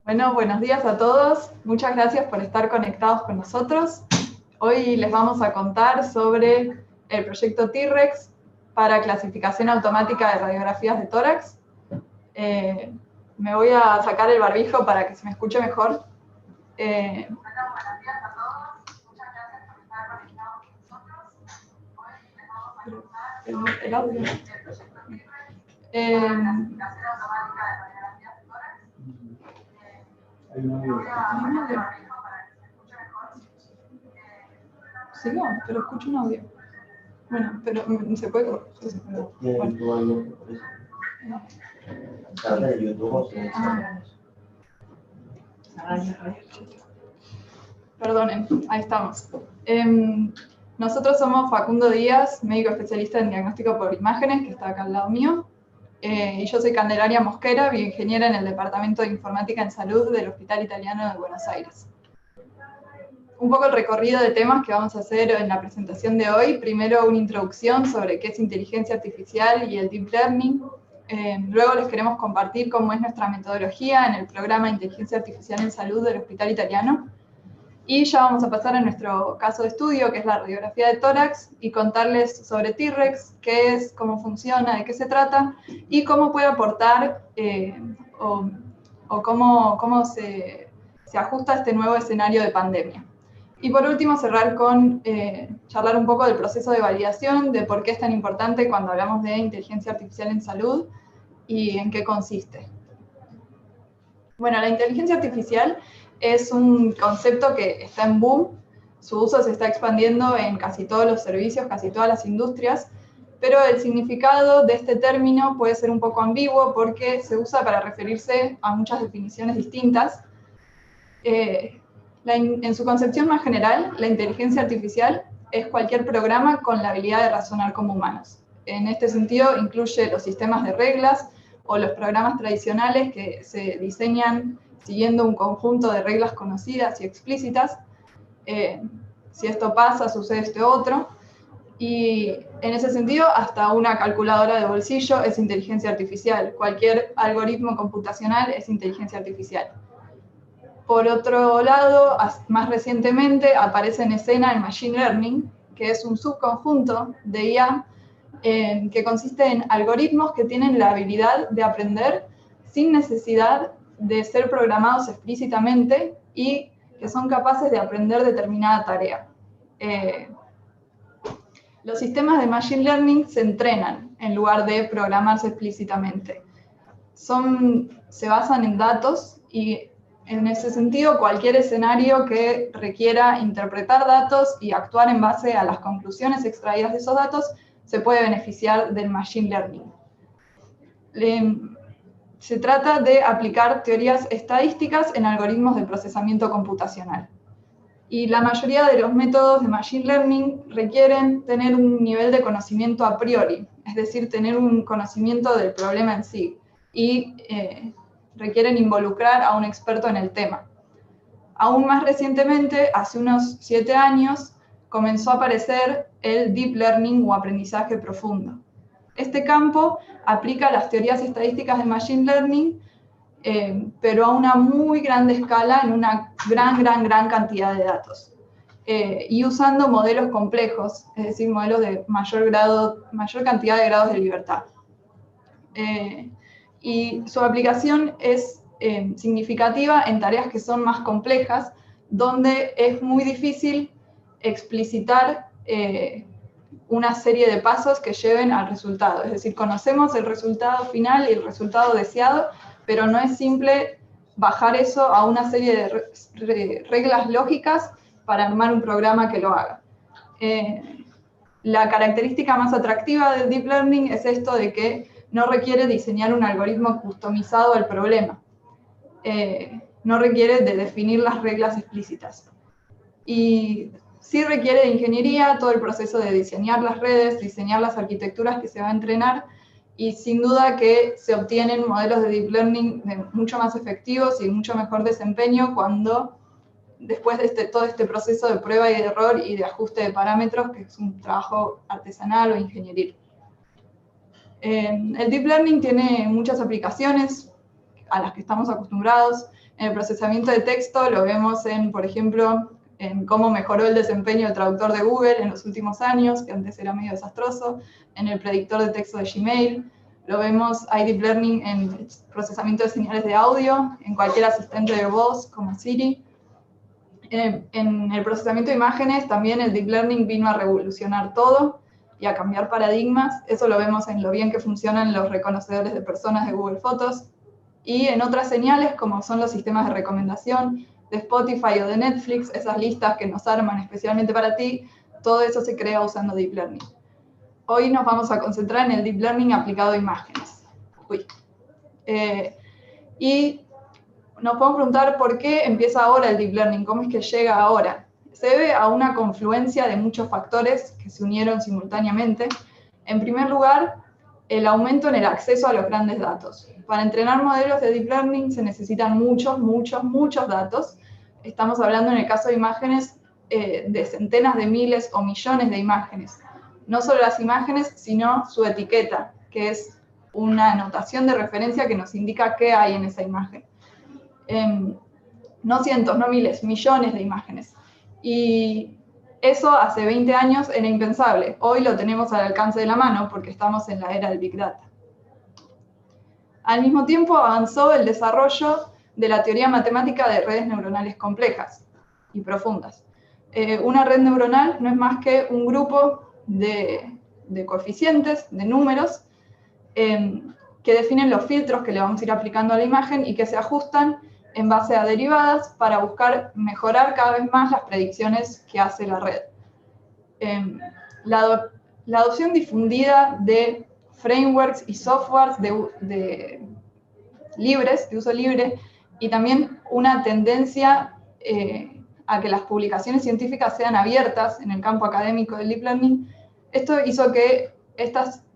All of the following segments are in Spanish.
Bueno, buenos días a todos. Muchas gracias por estar conectados con nosotros. Hoy les vamos a contar sobre el proyecto T-REX para clasificación automática de radiografías de tórax. Me voy a sacar el barbijo para que se me escuche mejor. Buenos días a todos. Muchas gracias por estar conectados con nosotros. Hoy les vamos a contar el audio. El proyecto T-REX para clasificación automática de radiografías de tórax. Sí, no, pero escucho un audio. Bueno, pero se puede. Bueno. Perdonen, ahí estamos. Nosotros somos Facundo Díaz, médico especialista en diagnóstico por imágenes, que está acá al lado mío. Y yo soy Candelaria Mosquera, bioingeniera en el Departamento de Informática en Salud del Hospital Italiano de Buenos Aires. Un poco el recorrido de temas que vamos a hacer en la presentación de hoy. Primero, una introducción sobre qué es inteligencia artificial y el deep learning. Luego les queremos compartir cómo es nuestra metodología en el programa de Inteligencia Artificial en Salud del Hospital Italiano. Y ya vamos a pasar a nuestro caso de estudio, que es la radiografía de tórax, y contarles sobre T-REX, qué es, cómo funciona, de qué se trata, y cómo puede aportar o cómo se ajusta a este nuevo escenario de pandemia. Y por último, cerrar con charlar un poco del proceso de validación, de por qué es tan importante cuando hablamos de inteligencia artificial en salud y en qué consiste. Bueno, la inteligencia artificial es un concepto que está en boom, su uso se está expandiendo en casi todos los servicios, casi todas las industrias, pero el significado de este término puede ser un poco ambiguo porque se usa para referirse a muchas definiciones distintas. En su concepción más general, la inteligencia artificial es cualquier programa con la habilidad de razonar como humanos. En este sentido, incluye los sistemas de reglas o los programas tradicionales que se diseñan siguiendo un conjunto de reglas conocidas y explícitas. Si esto pasa, sucede este otro. Y en ese sentido, hasta una calculadora de bolsillo es inteligencia artificial. Cualquier algoritmo computacional es inteligencia artificial. Por otro lado, más recientemente aparece en escena el Machine Learning, que es un subconjunto de IA que consiste en algoritmos que tienen la habilidad de aprender sin necesidad de ser programados explícitamente y que son capaces de aprender determinada tarea. Los sistemas de Machine Learning se entrenan en lugar de programarse explícitamente. Se basan en datos y en ese sentido cualquier escenario que requiera interpretar datos y actuar en base a las conclusiones extraídas de esos datos se puede beneficiar del Machine Learning. Se trata de aplicar teorías estadísticas en algoritmos de procesamiento computacional. Y la mayoría de los métodos de Machine Learning requieren tener un nivel de conocimiento a priori, es decir, tener un conocimiento del problema en sí, y requieren involucrar a un experto en el tema. Aún más recientemente, hace unos 7 años, comenzó a aparecer el Deep Learning o aprendizaje profundo. Este campo aplica las teorías estadísticas de Machine Learning, pero a una muy grande escala, en una gran cantidad de datos. Y usando modelos complejos, es decir, modelos de mayor cantidad de grados de libertad. Y su aplicación es significativa en tareas que son más complejas, donde es muy difícil explicitar una serie de pasos que lleven al resultado. Es decir, conocemos el resultado final y el resultado deseado, pero no es simple bajar eso a una serie de reglas lógicas para armar un programa que lo haga. La característica más atractiva del Deep Learning es esto de que no requiere diseñar un algoritmo customizado al problema. No requiere de definir las reglas explícitas. Y sí requiere de ingeniería, todo el proceso de diseñar las redes, diseñar las arquitecturas que se va a entrenar, y sin duda que se obtienen modelos de Deep Learning mucho más efectivos y mucho mejor desempeño cuando, después de todo este proceso de prueba y de error y de ajuste de parámetros, que es un trabajo artesanal o ingenieril. El Deep Learning tiene muchas aplicaciones a las que estamos acostumbrados. En el procesamiento de texto lo vemos en, por ejemplo, en cómo mejoró el desempeño del traductor de Google en los últimos años, que antes era medio desastroso, en el predictor de texto de Gmail. Lo vemos, hay deep learning en procesamiento de señales de audio, en cualquier asistente de voz como Siri. En el procesamiento de imágenes también el deep learning vino a revolucionar todo y a cambiar paradigmas. Eso lo vemos en lo bien que funcionan los reconocedores de personas de Google Fotos. Y en otras señales, como son los sistemas de recomendación de Spotify o de Netflix, esas listas que nos arman especialmente para ti, todo eso se crea usando deep learning. Hoy nos vamos a concentrar en el deep learning aplicado a imágenes. Y nos podemos preguntar por qué empieza ahora el deep learning, cómo es que llega ahora. Se debe a una confluencia de muchos factores que se unieron simultáneamente. En primer lugar, el aumento en el acceso a los grandes datos. Para entrenar modelos de deep learning se necesitan muchos datos. Estamos hablando en el caso de imágenes de centenas de miles o millones de imágenes. No solo las imágenes, sino su etiqueta, que es una notación de referencia que nos indica qué hay en esa imagen. No cientos, no miles, millones de imágenes. Y eso hace 20 años era impensable. Hoy lo tenemos al alcance de la mano porque estamos en la era del Big Data. Al mismo tiempo avanzó el desarrollo de la teoría matemática de redes neuronales complejas y profundas. Una red neuronal no es más que un grupo de coeficientes, de números, que definen los filtros que le vamos a ir aplicando a la imagen y que se ajustan en base a derivadas para buscar mejorar cada vez más las predicciones que hace la red. La adopción difundida de frameworks y softwares libres, de uso libre, y también una tendencia a que las publicaciones científicas sean abiertas en el campo académico del deep learning. Esto hizo que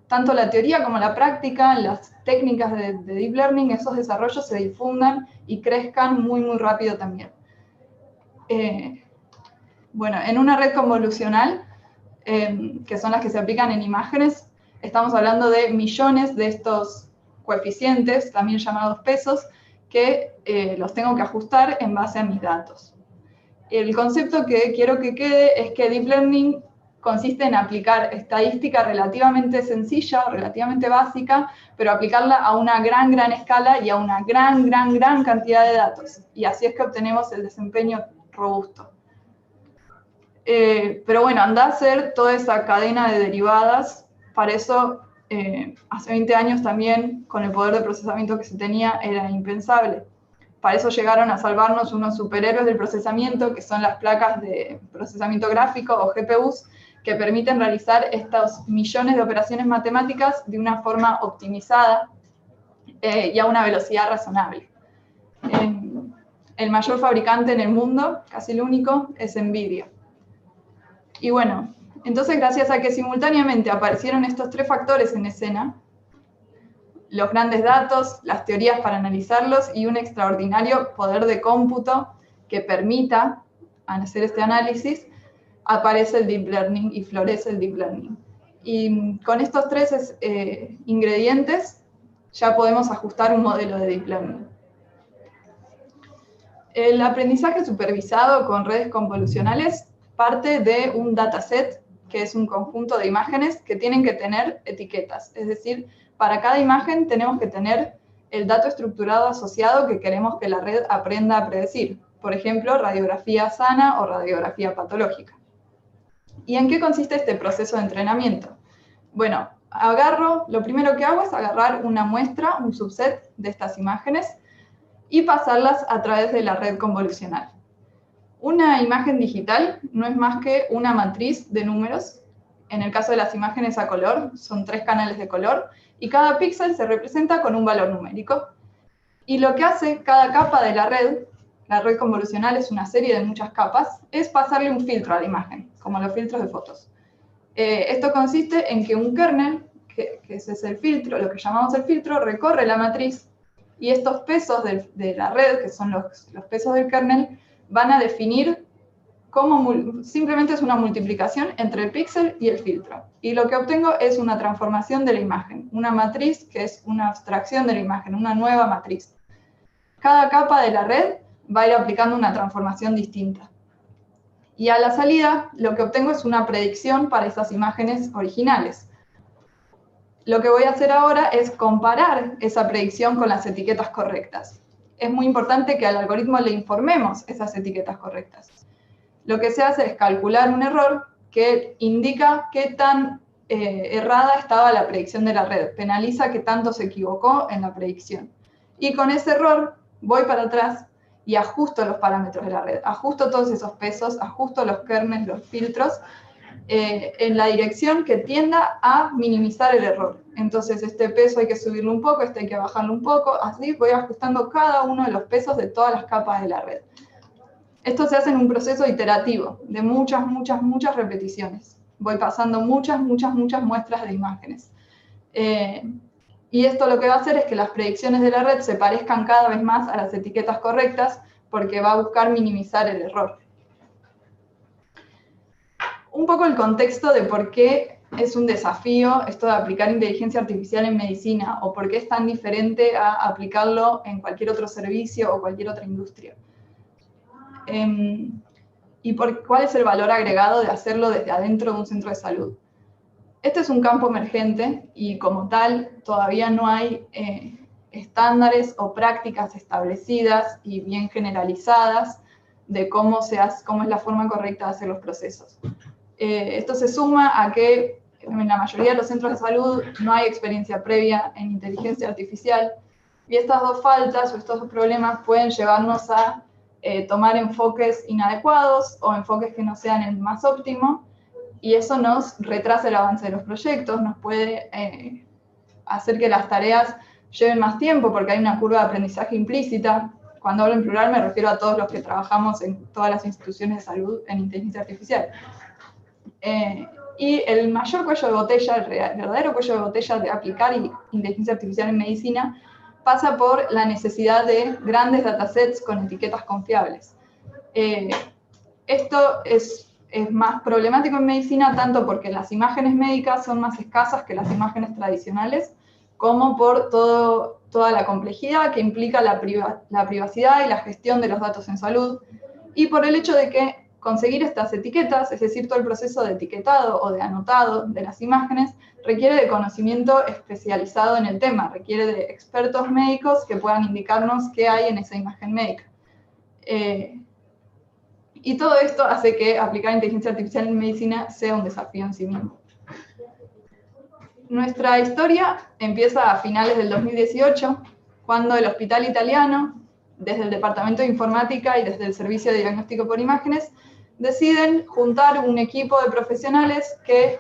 tanto la teoría como la práctica, las técnicas de deep learning, esos desarrollos se difundan y crezcan muy rápido también. Bueno, en una red convolucional, que son las que se aplican en imágenes, estamos hablando de millones de estos coeficientes, también llamados pesos, que los tengo que ajustar en base a mis datos. El concepto que quiero que quede es que Deep Learning consiste en aplicar estadística relativamente sencilla, relativamente básica, pero aplicarla a una gran escala y a una gran cantidad de datos. Y así es que obtenemos el desempeño robusto. Pero bueno, anda a hacer toda esa cadena de derivadas. Para eso, hace 20 años también, con el poder de procesamiento que se tenía, era impensable. Para eso llegaron a salvarnos unos superhéroes del procesamiento, que son las placas de procesamiento gráfico o GPUs, que permiten realizar estos millones de operaciones matemáticas de una forma optimizada y a una velocidad razonable. El mayor fabricante en el mundo, casi el único, es NVIDIA. Y bueno, entonces gracias a que simultáneamente aparecieron estos tres factores en escena, los grandes datos, las teorías para analizarlos y un extraordinario poder de cómputo que permita hacer este análisis, aparece el Deep Learning y florece el Deep Learning. Y con estos tres ingredientes ya podemos ajustar un modelo de Deep Learning. El aprendizaje supervisado con redes convolucionales parte de un dataset, que es un conjunto de imágenes que tienen que tener etiquetas. Es decir, para cada imagen tenemos que tener el dato estructurado asociado que queremos que la red aprenda a predecir. Por ejemplo, radiografía sana o radiografía patológica. ¿Y en qué consiste este proceso de entrenamiento? Bueno, lo primero que hago es agarrar una muestra, un subset de estas imágenes y pasarlas a través de la red convolucional. Una imagen digital no es más que una matriz de números. En el caso de las imágenes a color, son 3 canales de color, y cada píxel se representa con un valor numérico. Y lo que hace cada capa de la red convolucional es una serie de muchas capas, es pasarle un filtro a la imagen, como los filtros de fotos. Esto consiste en que un kernel, que ese es el filtro, lo que llamamos el filtro, recorre la matriz, y estos pesos de la red, que son los pesos del kernel, van a definir cómo simplemente es una multiplicación entre el píxel y el filtro. Y lo que obtengo es una transformación de la imagen, una matriz que es una abstracción de la imagen, una nueva matriz. cada capa de la red va a ir aplicando una transformación distinta. Y a la salida, lo que obtengo es una predicción para esas imágenes originales. Lo que voy a hacer ahora es comparar esa predicción con las etiquetas correctas. Es muy importante que al algoritmo le informemos esas etiquetas correctas. Lo que se hace es calcular un error que indica qué tan errada estaba la predicción de la red, penaliza qué tanto se equivocó en la predicción. Y con ese error voy para atrás y ajusto los parámetros de la red, ajusto todos esos pesos, ajusto los kernels, los filtros, en la dirección que tienda a minimizar el error. Entonces este peso hay que subirlo un poco, este hay que bajarlo un poco, así voy ajustando cada uno de los pesos de todas las capas de la red. Esto se hace en un proceso iterativo, de muchas repeticiones. Voy pasando muchas muestras de imágenes. Y esto lo que va a hacer es que las predicciones de la red se parezcan cada vez más a las etiquetas correctas, porque va a buscar minimizar el error. Un poco el contexto de por qué es un desafío esto de aplicar inteligencia artificial en medicina, o por qué es tan diferente a aplicarlo en cualquier otro servicio o cualquier otra industria. Y cuál es el valor agregado de hacerlo desde adentro de un centro de salud. Este es un campo emergente y como tal todavía no hay estándares o prácticas establecidas y bien generalizadas de cómo es la forma correcta de hacer los procesos. Esto se suma a que en la mayoría de los centros de salud no hay experiencia previa en inteligencia artificial, y estas dos faltas o estos dos problemas pueden llevarnos a tomar enfoques inadecuados o enfoques que no sean el más óptimo, y eso nos retrasa el avance de los proyectos, nos puede hacer que las tareas lleven más tiempo porque hay una curva de aprendizaje implícita. Cuando hablo en plural me refiero a todos los que trabajamos en todas las instituciones de salud en inteligencia artificial. Y el mayor cuello de botella, el verdadero cuello de botella de aplicar inteligencia artificial en medicina pasa por la necesidad de grandes datasets con etiquetas confiables. Esto es más problemático en medicina tanto porque las imágenes médicas son más escasas que las imágenes tradicionales, como por toda la complejidad que implica la privacidad y la gestión de los datos en salud, y por el hecho de que conseguir estas etiquetas, es decir, todo el proceso de etiquetado o de anotado de las imágenes, requiere de conocimiento especializado en el tema, requiere de expertos médicos que puedan indicarnos qué hay en esa imagen médica. Y todo esto hace que aplicar inteligencia artificial en medicina sea un desafío en sí mismo. Nuestra historia empieza a finales del 2018, cuando el Hospital Italiano, desde el Departamento de Informática y desde el Servicio de Diagnóstico por Imágenes, deciden juntar un equipo de profesionales que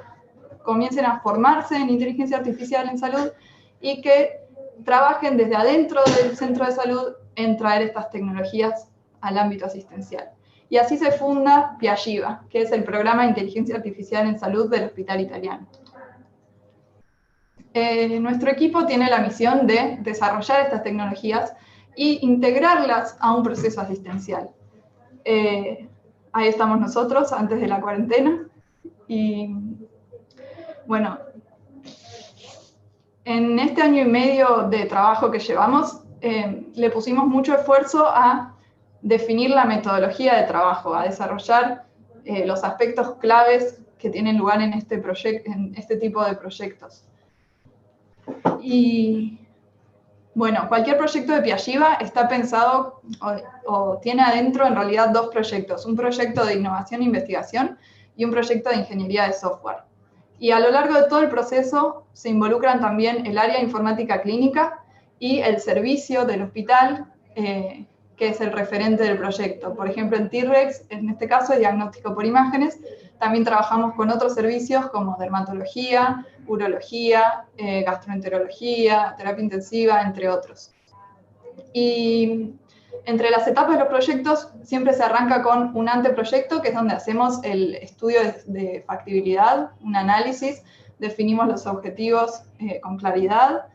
comiencen a formarse en inteligencia artificial en salud y que trabajen desde adentro del centro de salud en traer estas tecnologías al ámbito asistencial. Y así se funda Piagiva, que es el programa de inteligencia artificial en salud del Hospital Italiano. Nuestro equipo tiene la misión de desarrollar estas tecnologías e integrarlas a un proceso asistencial. Ahí estamos nosotros antes de la cuarentena. Y bueno, en este año y medio de trabajo que llevamos, le pusimos mucho esfuerzo a definir la metodología de trabajo, a desarrollar los aspectos claves que tienen lugar en este tipo de proyectos. Y bueno, cualquier proyecto de Piagiva está pensado o tiene adentro en realidad dos proyectos, un proyecto de innovación e investigación y un proyecto de ingeniería de software. Y a lo largo de todo el proceso se involucran también el área de informática clínica y el servicio del hospital, que es el referente del proyecto. Por ejemplo, en T-Rex, en este caso, diagnóstico por imágenes, también trabajamos con otros servicios como dermatología, urología, gastroenterología, terapia intensiva, entre otros. Y entre las etapas de los proyectos siempre se arranca con un anteproyecto, que es donde hacemos el estudio de factibilidad, un análisis, definimos los objetivos con claridad,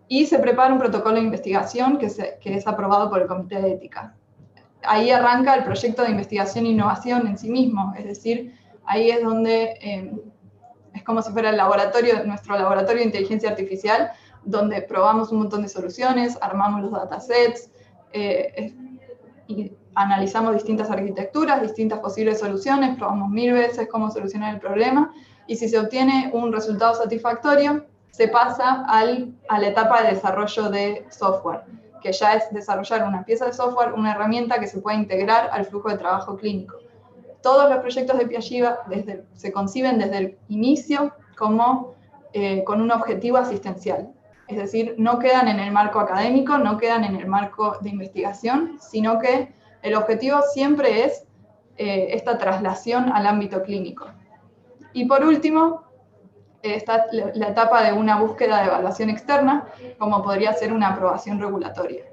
y se prepara un protocolo de investigación que es aprobado por el Comité de Ética. Ahí arranca el proyecto de investigación e innovación en sí mismo, es decir, ahí es donde es como si fuera nuestro laboratorio de inteligencia artificial, donde probamos un montón de soluciones, armamos los datasets, Y analizamos distintas arquitecturas, distintas posibles soluciones, probamos 1000 veces cómo solucionar el problema, y si se obtiene un resultado satisfactorio, se pasa a la etapa de desarrollo de software, que ya es desarrollar una pieza de software, una herramienta que se pueda integrar al flujo de trabajo clínico. Todos los proyectos de Piagiva se conciben desde el inicio como con un objetivo asistencial. Es decir, no quedan en el marco académico, no quedan en el marco de investigación, sino que el objetivo siempre es esta traslación al ámbito clínico. Y por último, está la etapa de una búsqueda de evaluación externa, como podría ser una aprobación regulatoria.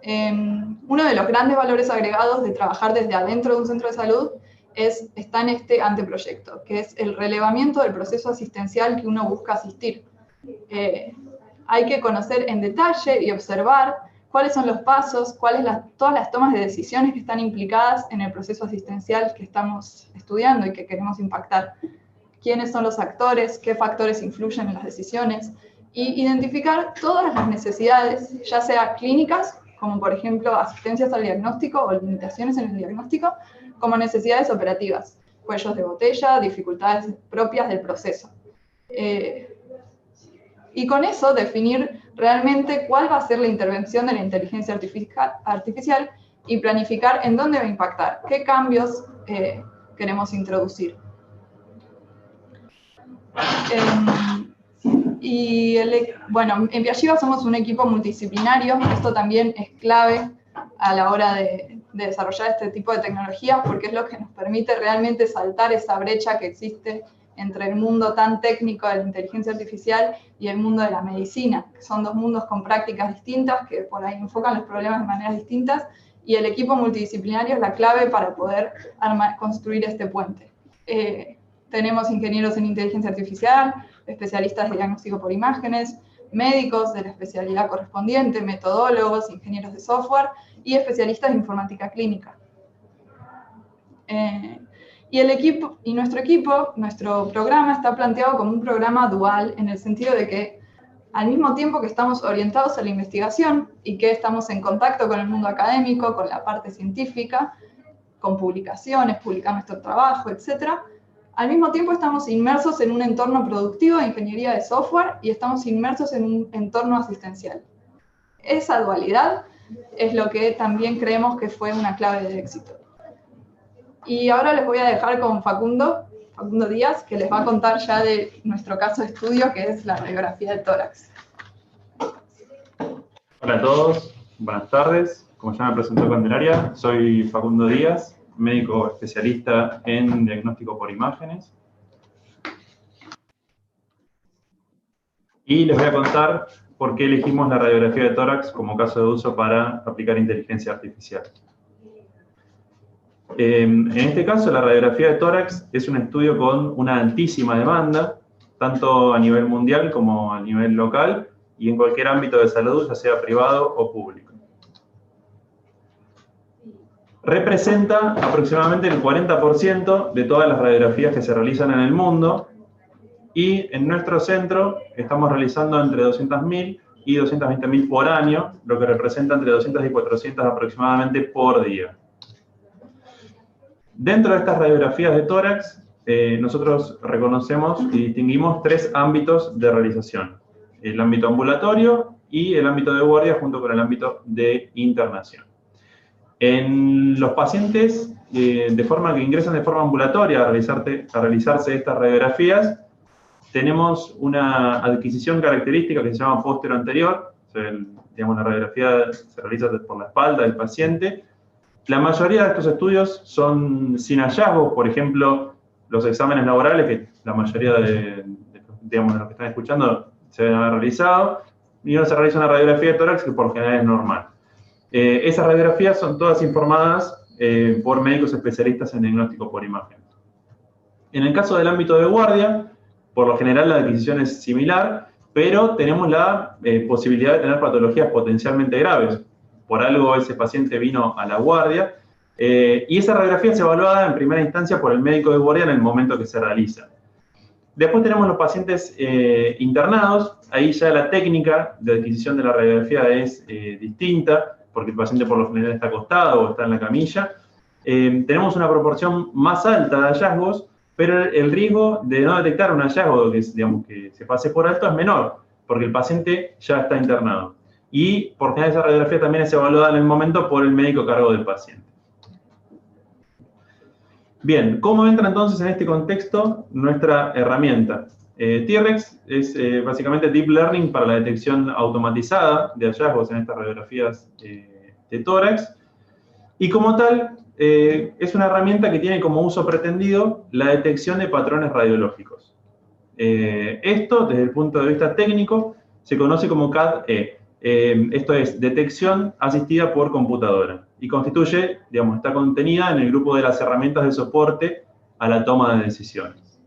Uno de los grandes valores agregados de trabajar desde adentro de un centro de salud está en este anteproyecto, que es el relevamiento del proceso asistencial que uno busca asistir. Hay que conocer en detalle y observar cuáles son los pasos, todas las tomas de decisiones que están implicadas en el proceso asistencial que estamos estudiando y que queremos impactar. Quiénes son los actores, qué factores influyen en las decisiones, y identificar todas las necesidades, ya sea clínicas, como por ejemplo asistencias al diagnóstico o limitaciones en el diagnóstico, como necesidades operativas, cuellos de botella, dificultades propias del proceso. Y con eso definir realmente cuál va a ser la intervención de la inteligencia artificial y planificar en dónde va a impactar, qué cambios queremos introducir. Bueno, en Piagiva somos un equipo multidisciplinario. Esto también es clave a la hora de desarrollar este tipo de tecnologías, porque es lo que nos permite realmente saltar esa brecha que existe entre el mundo tan técnico de la inteligencia artificial y el mundo de la medicina, que son dos mundos con prácticas distintas, que por ahí enfocan los problemas de maneras distintas, y el equipo multidisciplinario es la clave para poder construir este puente. Tenemos ingenieros en inteligencia artificial, especialistas de diagnóstico por imágenes, médicos de la especialidad correspondiente, metodólogos, ingenieros de software y especialistas de informática clínica. Y nuestro programa está planteado como un programa dual, en el sentido de que al mismo tiempo que estamos orientados a la investigación y que estamos en contacto con el mundo académico, con la parte científica, con publicaciones, publicar nuestro trabajo, etc., al mismo tiempo estamos inmersos en un entorno productivo de ingeniería de software y estamos inmersos en un entorno asistencial. Esa dualidad es lo que también creemos que fue una clave de éxito. Y ahora les voy a dejar con Facundo Díaz, que les va a contar ya de nuestro caso de estudio, que es la radiografía de tórax. Hola a todos, buenas tardes. Como ya me presentó Candelaria, soy Facundo Díaz, médico especialista en diagnóstico por imágenes. Y les voy a contar por qué elegimos la radiografía de tórax como caso de uso para aplicar inteligencia artificial. En este caso, la radiografía de tórax es un estudio con una altísima demanda, tanto a nivel mundial como a nivel local, y en cualquier ámbito de salud, ya sea privado o público. Representa aproximadamente el 40% de todas las radiografías que se realizan en el mundo, y en nuestro centro estamos realizando entre 200.000 y 220.000 por año, lo que representa entre 200 y 400 aproximadamente por día. Dentro de estas radiografías de tórax, nosotros reconocemos y distinguimos 3 ámbitos de realización: el ámbito ambulatorio y el ámbito de guardia, junto con el ámbito de internación. En los pacientes, de forma que ingresan de forma ambulatoria a realizarse estas radiografías, tenemos una adquisición característica que se llama póstero-anterior. Digamos, la radiografía se realiza por la espalda del paciente. La mayoría de estos estudios son sin hallazgos. Por ejemplo, los exámenes laborales, que la mayoría de los que están escuchando se deben haber realizado, y uno se realiza una radiografía de tórax que por lo general es normal. Esas radiografías son todas informadas por médicos especialistas en diagnóstico por imagen. En el caso del ámbito de guardia, por lo general la adquisición es similar, pero tenemos la posibilidad de tener patologías potencialmente graves. Por algo ese paciente vino a la guardia, y esa radiografía es evaluada en primera instancia por el médico de guardia en el momento que se realiza. Después tenemos los pacientes internados. Ahí ya la técnica de adquisición de la radiografía es distinta. porque el paciente por lo general está acostado o está en la camilla, tenemos una proporción más alta de hallazgos, pero el riesgo de no detectar un hallazgo que se pase por alto es menor, porque el paciente ya está internado. Y por general esa radiografía también es evaluada en el momento por el médico a cargo del paciente. Bien, ¿cómo entra entonces en este contexto nuestra herramienta? T-REX es básicamente Deep Learning para la detección automatizada de hallazgos en estas radiografías de tórax. Y como tal, es una herramienta que tiene como uso pretendido la detección de patrones radiológicos. Esto, desde el punto de vista técnico, se conoce como CAD-E. Esto es detección asistida por computadora y constituye, está contenida en el grupo de las herramientas de soporte a la toma de decisiones.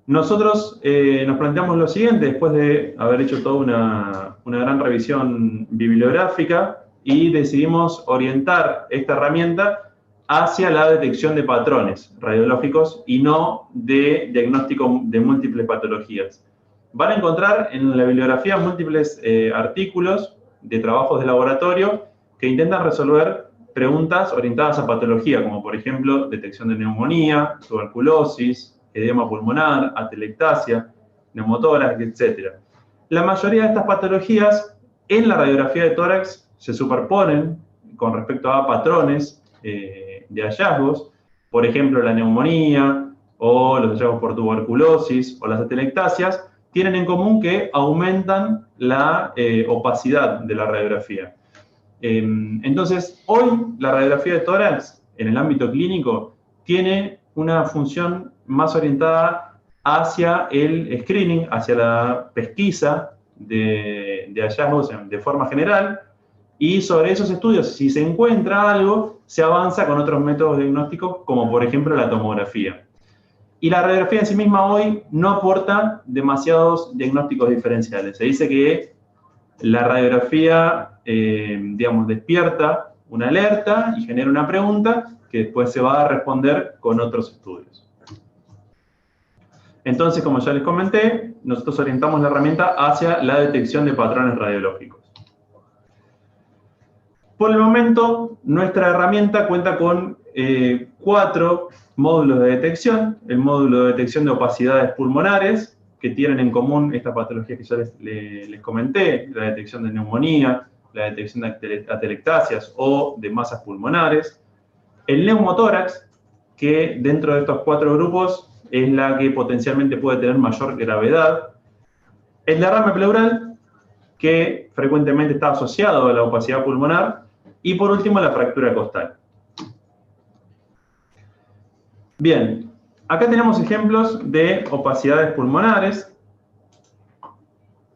Nosotros nos planteamos lo siguiente, después de haber hecho toda una gran revisión bibliográfica, y decidimos orientar esta herramienta hacia la detección de patrones radiológicos y no de diagnóstico de múltiples patologías. Van a encontrar en la bibliografía múltiples artículos de trabajos de laboratorio que intentan resolver preguntas orientadas a patología, como por ejemplo detección de neumonía, tuberculosis, edema pulmonar, atelectasia, neumotórax, etc. La mayoría de estas patologías en la radiografía de tórax se superponen con respecto a patrones de hallazgos, por ejemplo la neumonía o los hallazgos por tuberculosis o las atelectasias, tienen en común que aumentan la opacidad de la radiografía. Entonces, hoy la radiografía de tórax en el ámbito clínico tiene una función más orientada hacia el screening, hacia la pesquisa de hallazgos de forma general, y sobre esos estudios, si se encuentra algo, se avanza con otros métodos diagnósticos, como por ejemplo la tomografía. Y la radiografía en sí misma hoy no aporta demasiados diagnósticos diferenciales. Se dice que la radiografía, despierta una alerta y genera una pregunta que después se va a responder con otros estudios. Entonces, como ya les comenté, nosotros orientamos la herramienta hacia la detección de patrones radiológicos. Por el momento, nuestra herramienta cuenta con 4 módulos de detección. El módulo de detección de opacidades pulmonares, que tienen en común estas patologías que ya les comenté, la detección de neumonía, la detección de atelectasias o de masas pulmonares. El neumotórax, que dentro de estos 4 grupos es la que potencialmente puede tener mayor gravedad. El derrame pleural, que frecuentemente está asociado a la opacidad pulmonar. Y por último, la fractura costal. Bien, acá tenemos ejemplos de opacidades pulmonares.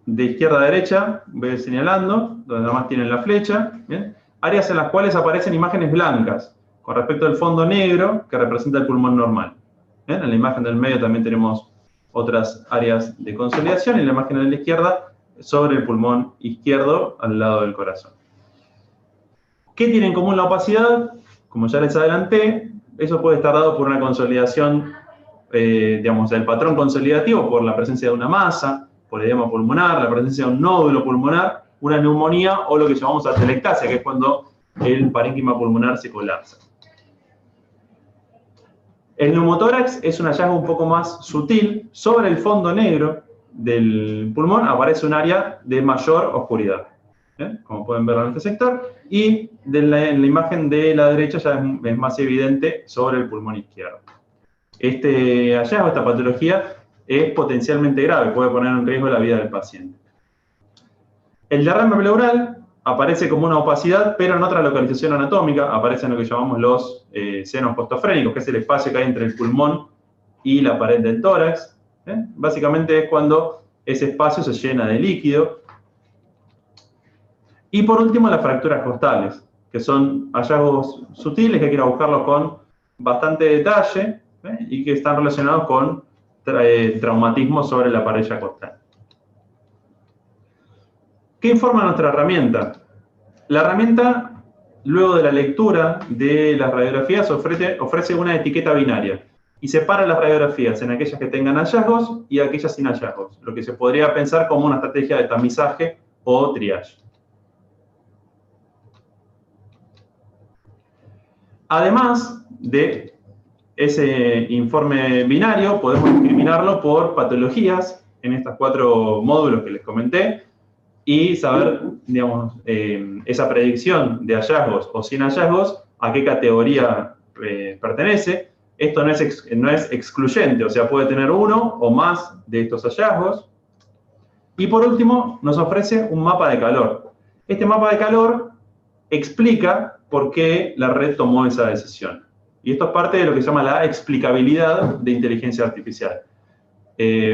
De izquierda a derecha, voy señalando, donde nada más tienen la flecha. ¿Bien? Áreas en las cuales aparecen imágenes blancas, con respecto al fondo negro, que representa el pulmón normal. ¿Bien? En la imagen del medio también tenemos otras áreas de consolidación, y en la imagen de la izquierda, sobre el pulmón izquierdo, al lado del corazón. ¿Qué tiene en común la opacidad? Como ya les adelanté, eso puede estar dado por una consolidación, del patrón consolidativo, por la presencia de una masa, por edema pulmonar, la presencia de un nódulo pulmonar, una neumonía o lo que llamamos atelectasia, que es cuando el parénquima pulmonar se colapsa. El neumotórax es un hallazgo un poco más sutil. Sobre el fondo negro del pulmón aparece un área de mayor oscuridad, como pueden ver en este sector, y en la imagen de la derecha ya es más evidente sobre el pulmón izquierdo. Este hallazgo, esta patología, es potencialmente grave, puede poner en riesgo la vida del paciente. El derrame pleural aparece como una opacidad, pero en otra localización anatómica, aparece en lo que llamamos los senos postofrénicos, que es el espacio que hay entre el pulmón y la pared del tórax. Básicamente es cuando ese espacio se llena de líquido. Y por último, las fracturas costales, que son hallazgos sutiles que hay que ir a buscarlos con bastante detalle, y que están relacionados con traumatismo sobre la pared costal. ¿Qué informa nuestra herramienta? La herramienta, luego de la lectura de las radiografías, ofrece una etiqueta binaria y separa las radiografías en aquellas que tengan hallazgos y aquellas sin hallazgos, lo que se podría pensar como una estrategia de tamizaje o triage. Además de ese informe binario, podemos discriminarlo por patologías en estos 4 módulos que les comenté y saber, digamos, esa predicción de hallazgos o sin hallazgos, a qué categoría pertenece. Esto no es excluyente, o sea, puede tener uno o más de estos hallazgos. Y por último, nos ofrece un mapa de calor. Este mapa de calor explica por qué la red tomó esa decisión. Y esto es parte de lo que se llama la explicabilidad de inteligencia artificial.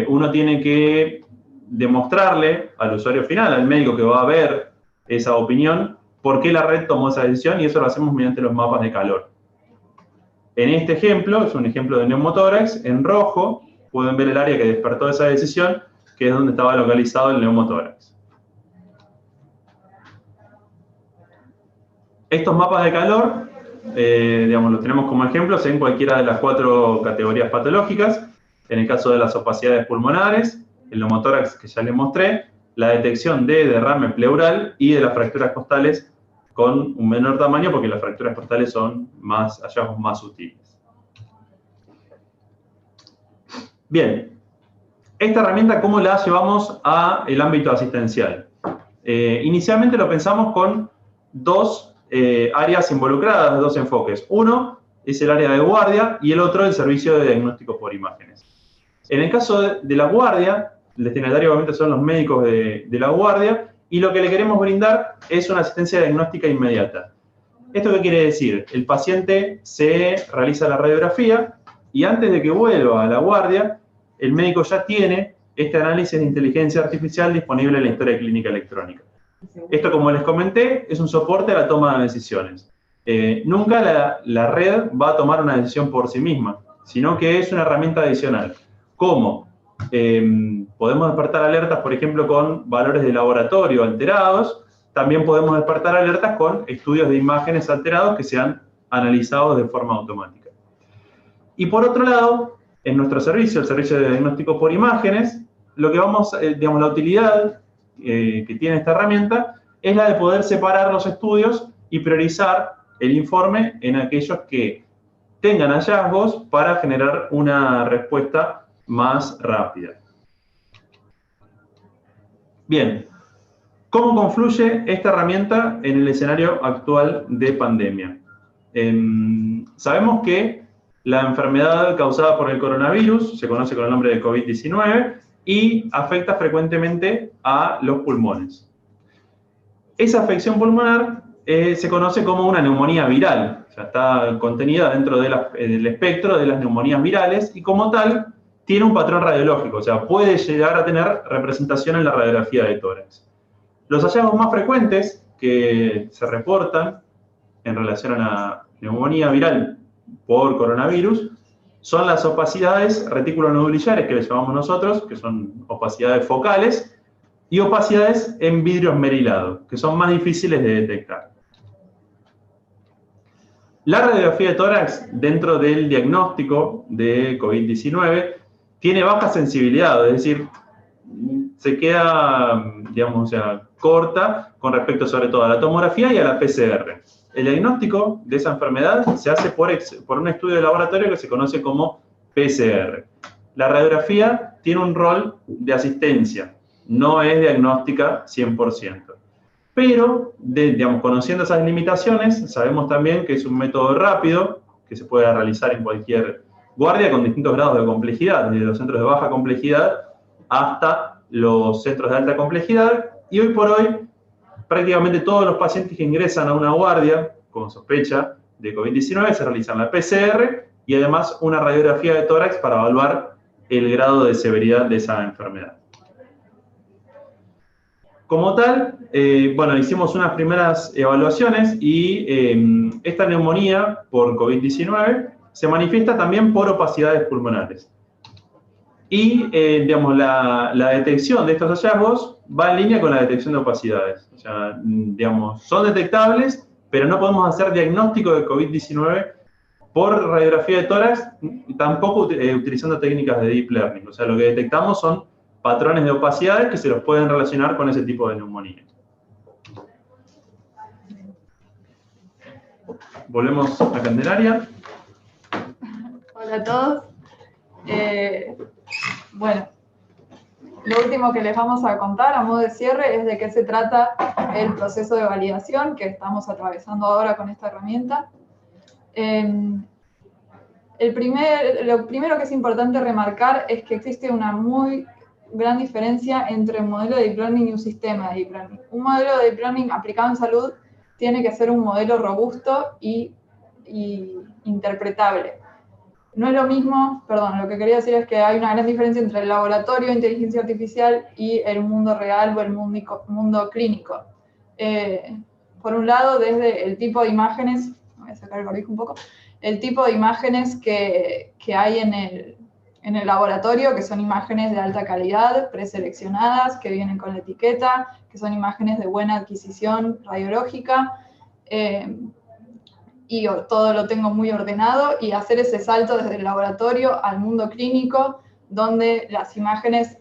Uno tiene que demostrarle al usuario final, al médico que va a ver esa opinión, por qué la red tomó esa decisión, y eso lo hacemos mediante los mapas de calor. En este ejemplo, es un ejemplo de neumotórax, en rojo pueden ver el área que despertó esa decisión, que es donde estaba localizado el neumotórax. Estos mapas de calor, digamos, los tenemos como ejemplos en cualquiera de las 4 categorías patológicas. En el caso de las opacidades pulmonares, el neumotórax que ya les mostré, la detección de derrame pleural y de las fracturas costales con un menor tamaño, porque las fracturas costales son hallazgos más sutiles. Bien, esta herramienta, ¿cómo la llevamos al ámbito asistencial? Inicialmente lo pensamos con 2 áreas involucradas, 2 enfoques. Uno es el área de guardia y el otro el servicio de diagnóstico por imágenes. En el caso de la guardia, el destinatario obviamente son los médicos de la guardia, y lo que le queremos brindar es una asistencia diagnóstica inmediata. ¿Esto qué quiere decir? El paciente se realiza la radiografía y antes de que vuelva a la guardia, el médico ya tiene este análisis de inteligencia artificial disponible en la historia clínica electrónica. Esto, como les comenté, es un soporte a la toma de decisiones. Nunca la red va a tomar una decisión por sí misma, sino que es una herramienta adicional. ¿Cómo? Podemos despertar alertas, por ejemplo, con valores de laboratorio alterados. También podemos despertar alertas con estudios de imágenes alterados que sean analizados de forma automática. Y por otro lado, en nuestro servicio, el servicio de diagnóstico por imágenes, lo que digamos, la utilidad que tiene esta herramienta es la de poder separar los estudios y priorizar el informe en aquellos que tengan hallazgos para generar una respuesta más rápida. Bien, ¿cómo confluye esta herramienta en el escenario actual de pandemia? Sabemos que la enfermedad causada por el coronavirus se conoce con el nombre de COVID-19 y afecta frecuentemente a los pulmones. Esa afección pulmonar se conoce como una neumonía viral, o sea, está contenida dentro del espectro de las neumonías virales y como tal tiene un patrón radiológico, o sea, puede llegar a tener representación en la radiografía de tórax. Los hallazgos más frecuentes que se reportan en relación a la neumonía viral por coronavirus son las opacidades reticulonodulillares, que les llamamos nosotros, que son opacidades focales, y opacidades en vidrio esmerilado, que son más difíciles de detectar. La radiografía de tórax dentro del diagnóstico de COVID-19 tiene baja sensibilidad, es decir, se queda, digamos, o sea, corta con respecto sobre todo a la tomografía y a la PCR. El diagnóstico de esa enfermedad se hace por un estudio de laboratorio que se conoce como PCR. La radiografía tiene un rol de asistencia, no es diagnóstica 100%. Pero, digamos, conociendo esas limitaciones, sabemos también que es un método rápido, que se puede realizar en cualquier guardia con distintos grados de complejidad, desde los centros de baja complejidad hasta los centros de alta complejidad, y hoy por hoy prácticamente todos los pacientes que ingresan a una guardia con sospecha de COVID-19 se realizan la PCR y además una radiografía de tórax para evaluar el grado de severidad de esa enfermedad. Como tal, bueno, hicimos unas primeras evaluaciones y esta neumonía por COVID-19 se manifiesta también por opacidades pulmonares. Y, digamos, la detección de estos hallazgos va en línea con la detección de opacidades. O sea, digamos, son detectables, pero no podemos hacer diagnóstico de COVID-19 por radiografía de tórax, tampoco utilizando técnicas de deep learning. O sea, lo que detectamos son patrones de opacidades que se los pueden relacionar con ese tipo de neumonía. Volvemos a Candelaria. Hola a todos. Bueno, lo último que les vamos a contar a modo de cierre es de qué se trata el proceso de validación que estamos atravesando ahora con esta herramienta. Lo primero que es importante remarcar es que existe una muy gran diferencia entre un modelo de Deep Learning y un sistema de Deep Learning. Un modelo de Deep Learning aplicado en salud tiene que ser un modelo robusto y interpretable. No es lo mismo, lo que quería decir es que hay una gran diferencia entre el laboratorio de inteligencia artificial y el mundo real o el mundo clínico. Por un lado, desde el tipo de imágenes, voy a sacar el barbijo un poco, el tipo de imágenes que hay en el laboratorio, que son imágenes de alta calidad, preseleccionadas, que vienen con la etiqueta, que son imágenes de buena adquisición radiológica, y todo lo tengo muy ordenado, y hacer ese salto desde el laboratorio al mundo clínico, donde las imágenes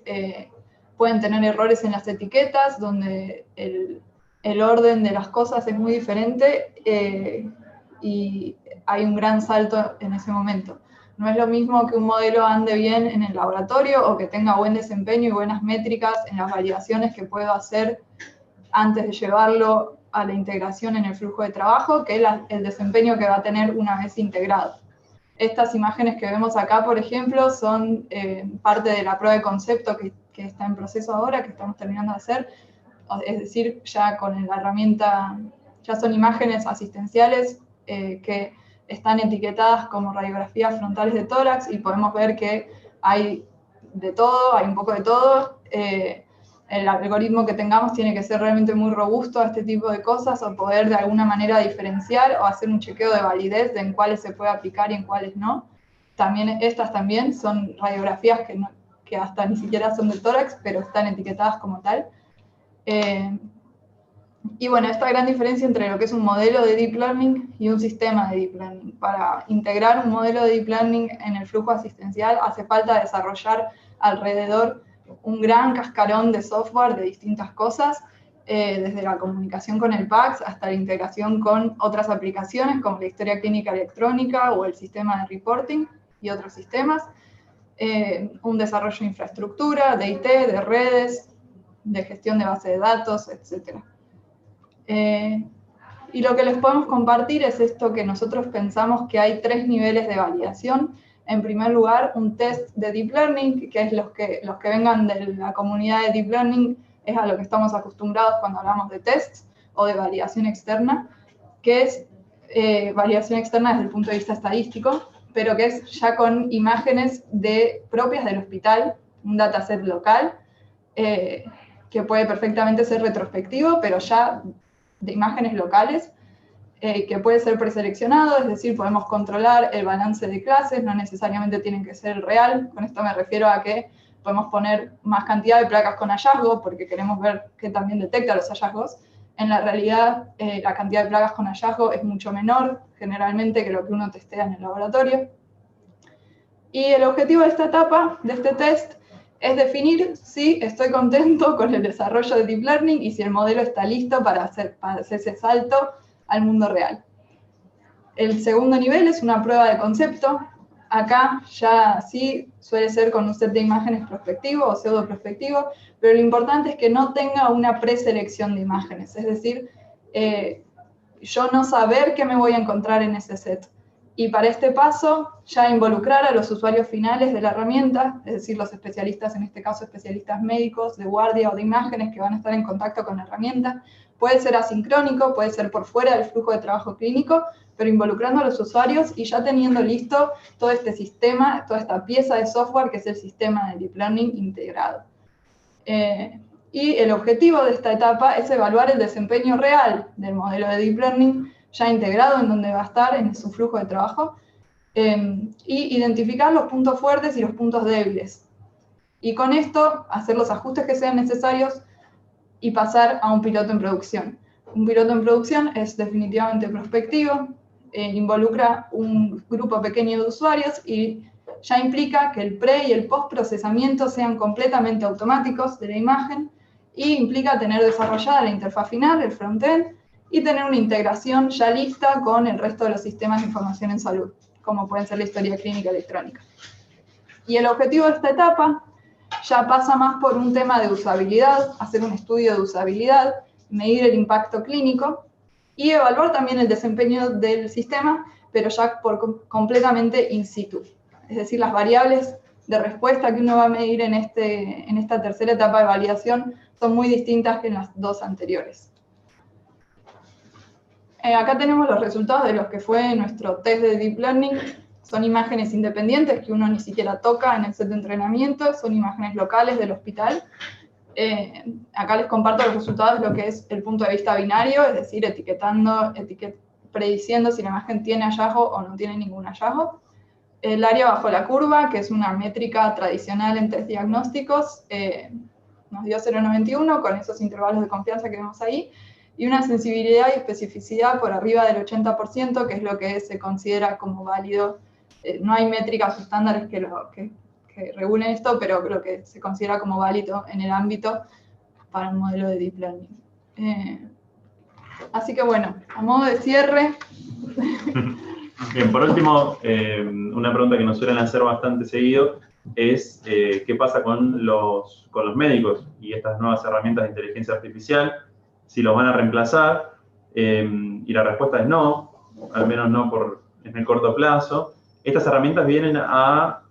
pueden tener errores en las etiquetas, donde el orden de las cosas es muy diferente, y hay un gran salto en ese momento. No es lo mismo que un modelo ande bien en el laboratorio o que tenga buen desempeño y buenas métricas en las validaciones que puedo hacer antes de llevarlo a la integración en el flujo de trabajo, que el desempeño que va a tener una vez integrado. Estas imágenes que vemos acá, por ejemplo, son parte de la prueba de concepto que está en proceso ahora, que estamos terminando de hacer. Es decir, ya con la herramienta, ya son imágenes asistenciales que están etiquetadas como radiografías frontales de tórax, y podemos ver que hay de todo, hay un poco de todo. El algoritmo que tengamos tiene que ser realmente muy robusto a este tipo de cosas, o poder de alguna manera diferenciar o hacer un chequeo de validez de en cuáles se puede aplicar y en cuáles no. Estas también son radiografías que hasta ni siquiera son de tórax, pero están etiquetadas como tal. Y bueno, esta gran diferencia entre lo que es un modelo de Deep Learning y un sistema de Deep Learning. Para integrar un modelo de Deep Learning en el flujo asistencial hace falta desarrollar alrededor un gran cascarón de software de distintas cosas, desde la comunicación con el PACS hasta la integración con otras aplicaciones como la historia clínica electrónica o el sistema de reporting y otros sistemas, un desarrollo de infraestructura, de IT, de redes, de gestión de base de datos, etc. Y lo que les podemos compartir es esto, que nosotros pensamos que hay 3 niveles de validación. En primer lugar, un test de Deep Learning, que es los que vengan de la comunidad de Deep Learning, es a lo que estamos acostumbrados cuando hablamos de tests o de validación externa, que es validación externa desde el punto de vista estadístico, pero que es ya con imágenes propias del hospital, un dataset local, que puede perfectamente ser retrospectivo, pero ya de imágenes locales, que puede ser preseleccionado, es decir, podemos controlar el balance de clases, no necesariamente tienen que ser real. Con esto me refiero a que podemos poner más cantidad de placas con hallazgo, porque queremos ver qué también detecta los hallazgos. En la realidad, la cantidad de placas con hallazgo es mucho menor, generalmente, que lo que uno testea en el laboratorio. Y el objetivo de esta etapa, de este test, es definir si estoy contento con el desarrollo de Deep Learning y si el modelo está listo para hacer ese salto al mundo real. El segundo nivel es una prueba de concepto. Acá ya sí suele ser con un set de imágenes prospectivo o pseudo prospectivo, pero lo importante es que no tenga una preselección de imágenes, es decir, yo no saber qué me voy a encontrar en ese set. Y para este paso, ya involucrar a los usuarios finales de la herramienta, es decir, los especialistas, en este caso especialistas médicos, de guardia o de imágenes que van a estar en contacto con la herramienta. Puede ser asincrónico, puede ser por fuera del flujo de trabajo clínico, pero involucrando a los usuarios y ya teniendo listo todo este sistema, toda esta pieza de software que es el sistema de Deep Learning integrado. Y el objetivo de esta etapa es evaluar el desempeño real del modelo de Deep Learning ya integrado en donde va a estar en su flujo de trabajo, y identificar los puntos fuertes y los puntos débiles. Y con esto hacer los ajustes que sean necesarios y pasar a un piloto en producción. Un piloto en producción es definitivamente prospectivo, involucra un grupo pequeño de usuarios y ya implica que el pre y el post procesamiento sean completamente automáticos de la imagen y implica tener desarrollada la interfaz final, el frontend, y tener una integración ya lista con el resto de los sistemas de información en salud, como pueden ser la historia clínica electrónica. Y el objetivo de esta etapa ya pasa más por un tema de usabilidad, hacer un estudio de usabilidad, medir el impacto clínico y evaluar también el desempeño del sistema, pero ya completamente in situ. Es decir, las variables de respuesta que uno va a medir en esta tercera etapa de validación son muy distintas que en las dos anteriores. Acá tenemos los resultados de los que fue nuestro test de Deep Learning. Son imágenes independientes que uno ni siquiera toca en el set de entrenamiento, son imágenes locales del hospital. Acá les comparto los resultados de lo que es el punto de vista binario, es decir, prediciendo si la imagen tiene hallazgo o no tiene ningún hallazgo. El área bajo la curva, que es una métrica tradicional en test diagnósticos, nos dio 0,91 con esos intervalos de confianza que vemos ahí, y una sensibilidad y especificidad por arriba del 80%, que es lo que se considera como válido. No hay métricas estándares que regulen esto, pero lo que se considera como válido en el ámbito para un modelo de Deep Learning. Así que bueno, a modo de cierre. Bien, por último, una pregunta que nos suelen hacer bastante seguido es ¿qué pasa con los médicos y estas nuevas herramientas de inteligencia artificial? Si los van a reemplazar, y la respuesta es no, al menos no en el corto plazo. Estas herramientas vienen a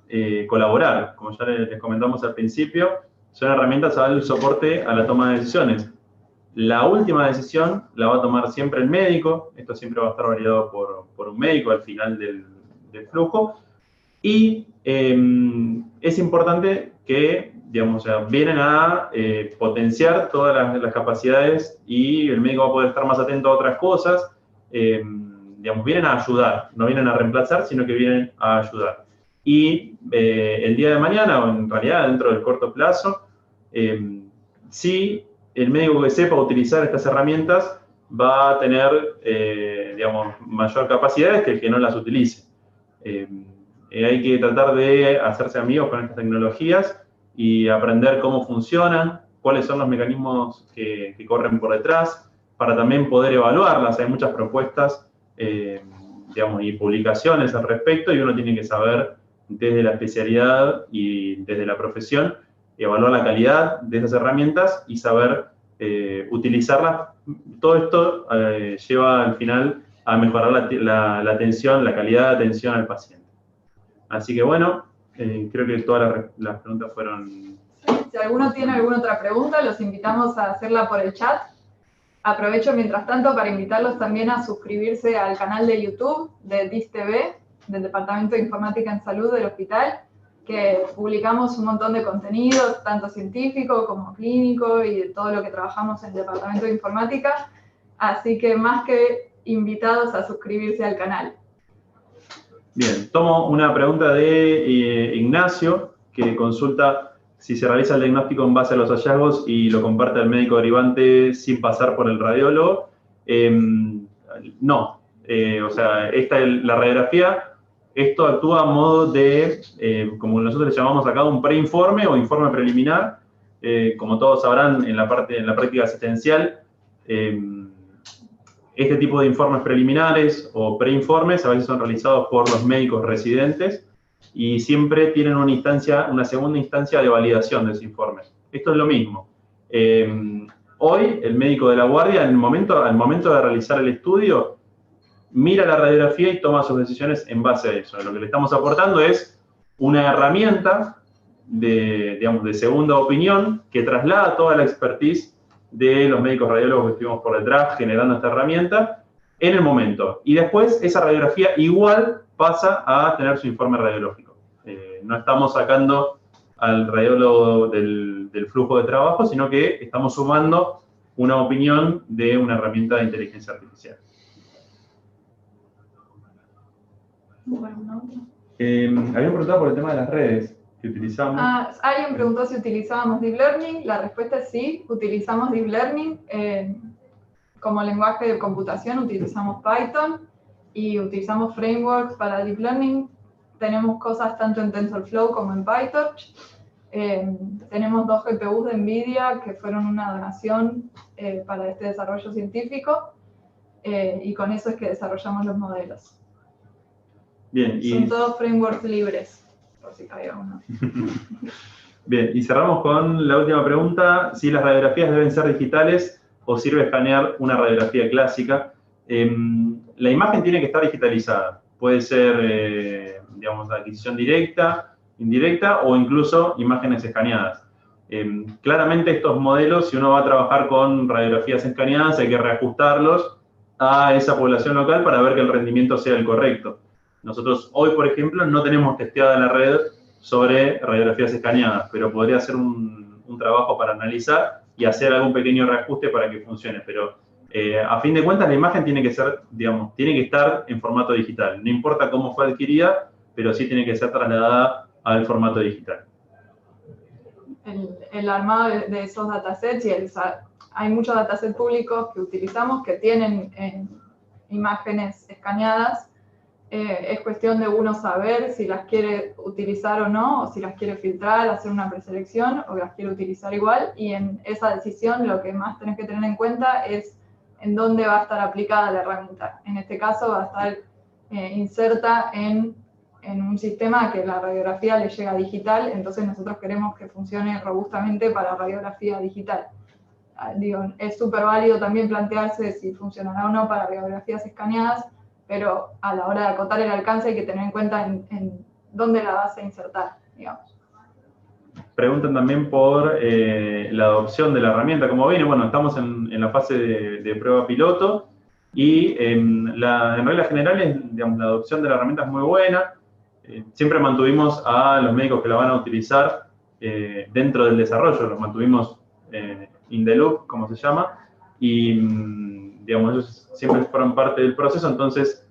colaborar, como ya les comentamos al principio, son herramientas a dar el soporte a la toma de decisiones. La última decisión la va a tomar siempre el médico, esto siempre va a estar validado por un médico al final del flujo, y es importante que, digamos, o sea, vienen a potenciar todas las capacidades y el médico va a poder estar más atento a otras cosas, digamos, vienen a ayudar, no vienen a reemplazar, sino que vienen a ayudar. Y el día de mañana, o en realidad dentro del corto plazo, si el médico que sepa utilizar estas herramientas va a tener, digamos, mayor capacidades que el que no las utilice. Hay que tratar de hacerse amigos con estas tecnologías y aprender cómo funcionan, cuáles son los mecanismos que corren por detrás, para también poder evaluarlas. Hay muchas propuestas, digamos, y publicaciones al respecto, y uno tiene que saber desde la especialidad y desde la profesión evaluar la calidad de esas herramientas y saber utilizarlas. Todo esto lleva al final a mejorar la atención, la calidad de atención al paciente. Así que bueno, creo que todas las preguntas fueron... Si alguno tiene alguna otra pregunta, los invitamos a hacerla por el chat. Aprovecho mientras tanto para invitarlos también a suscribirse al canal de YouTube de DIS-TV, del Departamento de Informática en Salud del hospital, que publicamos un montón de contenidos, tanto científico como clínico, y de todo lo que trabajamos en el Departamento de Informática. Así que más que invitados a suscribirse al canal. Bien, tomo una pregunta de Ignacio, que consulta si se realiza el diagnóstico en base a los hallazgos y lo comparte al médico derivante sin pasar por el radiólogo. No, o sea, esta es la radiografía. Esto actúa a modo de, como nosotros le llamamos acá, un preinforme o informe preliminar. Como todos sabrán, en la práctica asistencial, este tipo de informes preliminares o preinformes a veces son realizados por los médicos residentes y siempre tienen una segunda instancia de validación de ese informe. Esto es lo mismo. Hoy, el médico de la guardia, al momento de realizar el estudio, mira la radiografía y toma sus decisiones en base a eso. Lo que le estamos aportando es una herramienta de segunda opinión que traslada toda la expertise de los médicos radiólogos que estuvimos por detrás generando esta herramienta en el momento. Y después esa radiografía igual pasa a tener su informe radiológico. No estamos sacando al radiólogo del flujo de trabajo, sino que estamos sumando una opinión de una herramienta de inteligencia artificial. Habían preguntado por el tema de las redes que utilizamos. Alguien preguntó si utilizábamos Deep Learning. La respuesta es sí, utilizamos Deep Learning. Como lenguaje de computación utilizamos Python y utilizamos frameworks para Deep Learning tenemos cosas tanto en TensorFlow como en PyTorch. Tenemos 2 GPUs de NVIDIA que fueron una donación para este desarrollo científico, y con eso es que desarrollamos los modelos. Bien, Son todos frameworks libres, por si cae uno. Bien, y cerramos con la última pregunta, si las radiografías deben ser digitales o sirve escanear una radiografía clásica. La imagen tiene que estar digitalizada, puede ser, digamos, adquisición directa, indirecta o incluso imágenes escaneadas. Claramente estos modelos, si uno va a trabajar con radiografías escaneadas, hay que reajustarlos a esa población local para ver que el rendimiento sea el correcto. Nosotros hoy, por ejemplo, no tenemos testeada la red sobre radiografías escaneadas, pero podría ser un trabajo para analizar y hacer algún pequeño reajuste para que funcione. Pero a fin de cuentas la imagen tiene que ser, digamos, tiene que estar en formato digital. No importa cómo fue adquirida, pero sí tiene que ser trasladada al formato digital. El armado de esos datasets, y hay muchos datasets públicos que utilizamos que tienen imágenes escaneadas. Es cuestión de uno saber si las quiere utilizar o no, o si las quiere filtrar, hacer una preselección, o las quiere utilizar igual, y en esa decisión lo que más tenés que tener en cuenta es en dónde va a estar aplicada la herramienta. En este caso va a estar inserta en un sistema que la radiografía le llega digital, entonces nosotros queremos que funcione robustamente para radiografía digital. Digo, es súper válido también plantearse si funcionará o no para radiografías escaneadas, pero a la hora de acotar el alcance hay que tener en cuenta en dónde la vas a insertar, digamos. Preguntan también por la adopción de la herramienta, como viene. Bueno, estamos en la fase de prueba piloto y en reglas generales, digamos, la adopción de la herramienta es muy buena. Siempre mantuvimos a los médicos que la van a utilizar dentro del desarrollo, los mantuvimos in the loop, como se llama, y digamos, ellos siempre fueron parte del proceso, entonces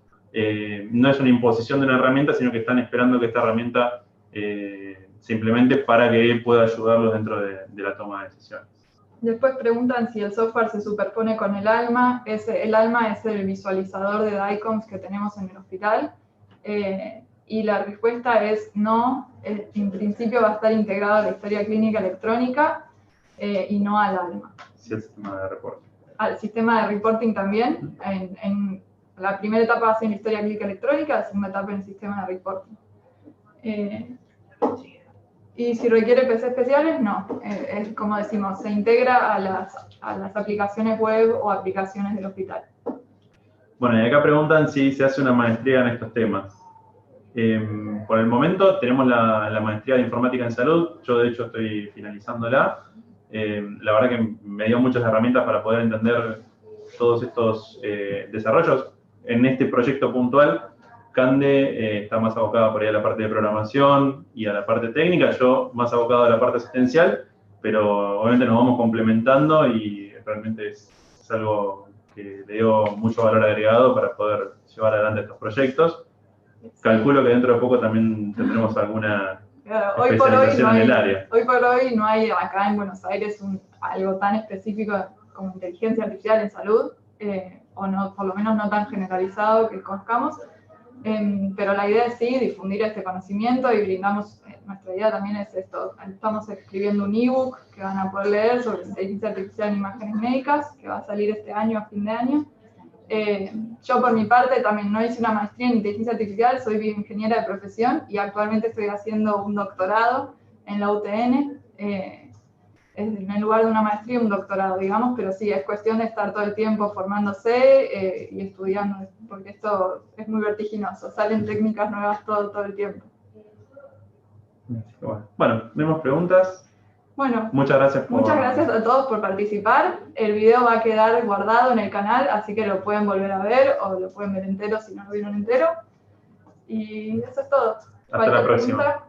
no es una imposición de una herramienta, sino que están esperando que esta herramienta se implemente para que pueda ayudarlos dentro de la toma de decisiones. Después preguntan si el software se superpone con el ALMA. El ALMA es el visualizador de DICOMS que tenemos en el hospital. Y la respuesta es no. En principio va a estar integrado a la historia clínica electrónica y no al ALMA. Sí, el sistema de reporting. Al sistema de reporting también. En la primera etapa va a ser en la historia clínica electrónica, la segunda etapa en el sistema de reporting. Y si requiere PC especiales, no. Es como decimos, se integra a las aplicaciones web o aplicaciones del hospital. Bueno, y acá preguntan si se hace una maestría en estos temas. Por el momento tenemos la maestría de informática en salud. Yo, de hecho, estoy finalizándola. La verdad que me dio muchas herramientas para poder entender todos estos desarrollos. En este proyecto puntual, Cande está más abocada por ahí a la parte de programación y a la parte técnica, yo más abocado a la parte asistencial, pero obviamente nos vamos complementando y realmente es algo que le dio mucho valor agregado para poder llevar adelante estos proyectos. Calculo que dentro de poco también tendremos alguna especialización en el área. Hoy por hoy no hay acá en Buenos Aires algo tan específico como inteligencia artificial en salud, o no, por lo menos no tan generalizado que conozcamos. Pero la idea es sí, difundir este conocimiento y brindamos, nuestra idea también es esto, estamos escribiendo un ebook que van a poder leer sobre inteligencia artificial en imágenes médicas, que va a salir este año, a fin de año. Yo por mi parte también no hice una maestría en inteligencia artificial, soy bioingeniera de profesión y actualmente estoy haciendo un doctorado en la UTN, en lugar de una maestría, un doctorado, digamos, pero sí, es cuestión de estar todo el tiempo formándose y estudiando, porque esto es muy vertiginoso, salen técnicas nuevas todo el tiempo. Bueno, ¿tenemos preguntas? Bueno, muchas gracias a todos por participar. El video va a quedar guardado en el canal, así que lo pueden volver a ver o lo pueden ver entero si no lo vieron entero. Y eso es todo. Hasta la próxima.